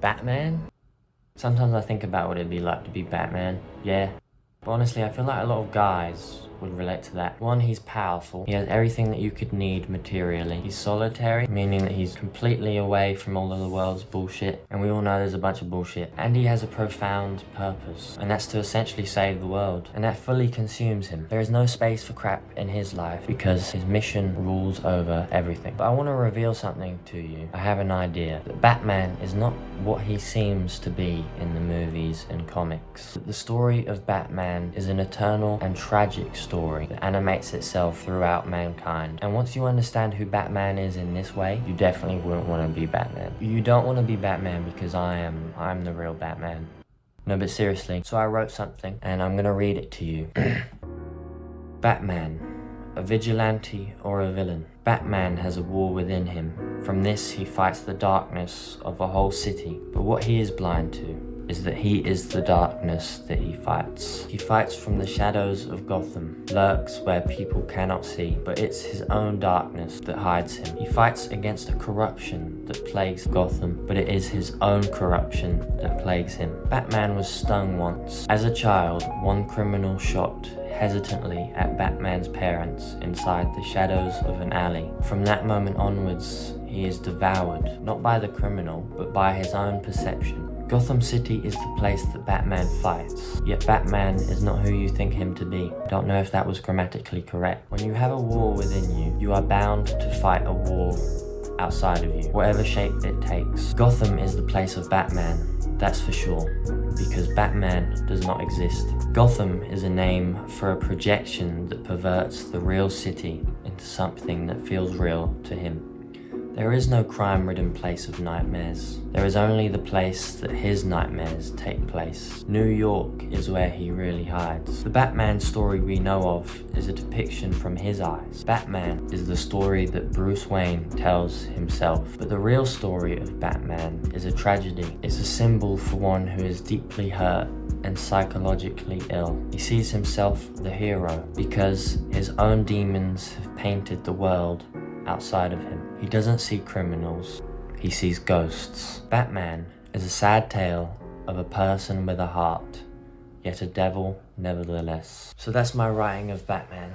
Batman? Sometimes I think about what it'd be like to be Batman, yeah. But honestly, I feel like a lot of guys would relate to that. One, he's powerful. He has everything that you could need materially. He's solitary, meaning that he's completely away from all of the world's bullshit. And we all know there's a bunch of bullshit. And he has a profound purpose, and that's to essentially save the world. And that fully consumes him. There is no space for crap in his life because his mission rules over everything. But I want to reveal something to you. I have an idea that Batman is not what he seems to be in the movies and comics. The story of Batman is an eternal and tragic story that animates itself throughout mankind. And once you understand who Batman is in this way, you definitely wouldn't want to be Batman. You don't want to be Batman because I'm the real Batman. No, but seriously, so I wrote something and I'm gonna read it to you. Batman, a vigilante or a villain. Batman has a war within him. From this, he fights the darkness of a whole city. But what he is blind to is that he is the darkness that he fights. He fights from the shadows of Gotham, lurks where people cannot see, but it's his own darkness that hides him. He fights against a corruption that plagues Gotham, but it is his own corruption that plagues him. Batman was stung once. As a child, one criminal shot hesitantly at Batman's parents inside the shadows of an alley. From that moment onwards, he is devoured, not by the criminal, but by his own perception. Gotham City is the place that Batman fights, yet Batman is not who you think him to be. Don't know if that was grammatically correct. When you have a war within you, you are bound to fight a war outside of you, whatever shape it takes. Gotham is the place of Batman, that's for sure, because Batman does not exist. Gotham is a name for a projection that perverts the real city into something that feels real to him. There is no crime-ridden place of nightmares. There is only the place that his nightmares take place. New York is where he really hides. The Batman story we know of is a depiction from his eyes. Batman is the story that Bruce Wayne tells himself. But the real story of Batman is a tragedy. It's a symbol for one who is deeply hurt and psychologically ill. He sees himself the hero because his own demons have painted the world outside of him. He doesn't see criminals, he sees ghosts. Batman is a sad tale of a person with a heart, yet a devil nevertheless. So that's my writing of Batman.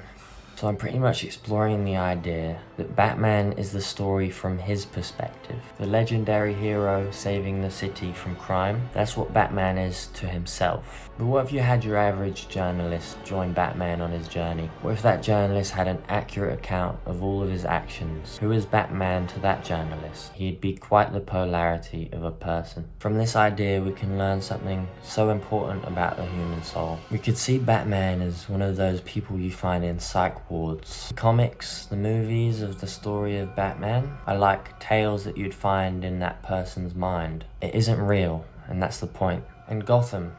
So I'm pretty much exploring the idea that Batman is the story from his perspective. The legendary hero saving the city from crime, that's what Batman is to himself. But what if you had your average journalist join Batman on his journey? What if that journalist had an accurate account of all of his actions? Who is Batman to that journalist? He'd be quite the polarity of a person. From this idea, we can learn something so important about the human soul. We could see Batman as one of those people you find in psych wards. The comics, the movies of the story of Batman are like tales that you'd find in that person's mind. It isn't real, and that's the point. And Gotham,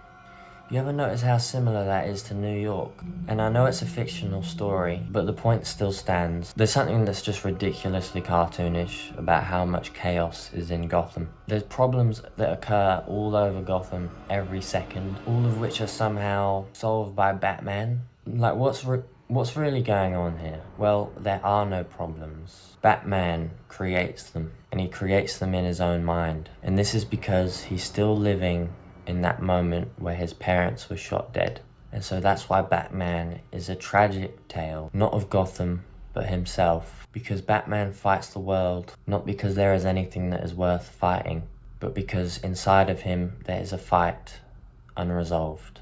you ever notice how similar that is to New York? And I know it's a fictional story, but the point still stands. There's something that's just ridiculously cartoonish about how much chaos is in Gotham. There's problems that occur all over Gotham every second, all of which are somehow solved by Batman. Like, what's really going on here? Well, there are no problems. Batman creates them, and he creates them in his own mind. And this is because he's still living in that moment where his parents were shot dead. And so that's why Batman is a tragic tale, not of Gotham, but himself. Because Batman fights the world, not because there is anything that is worth fighting, but because inside of him there is a fight unresolved.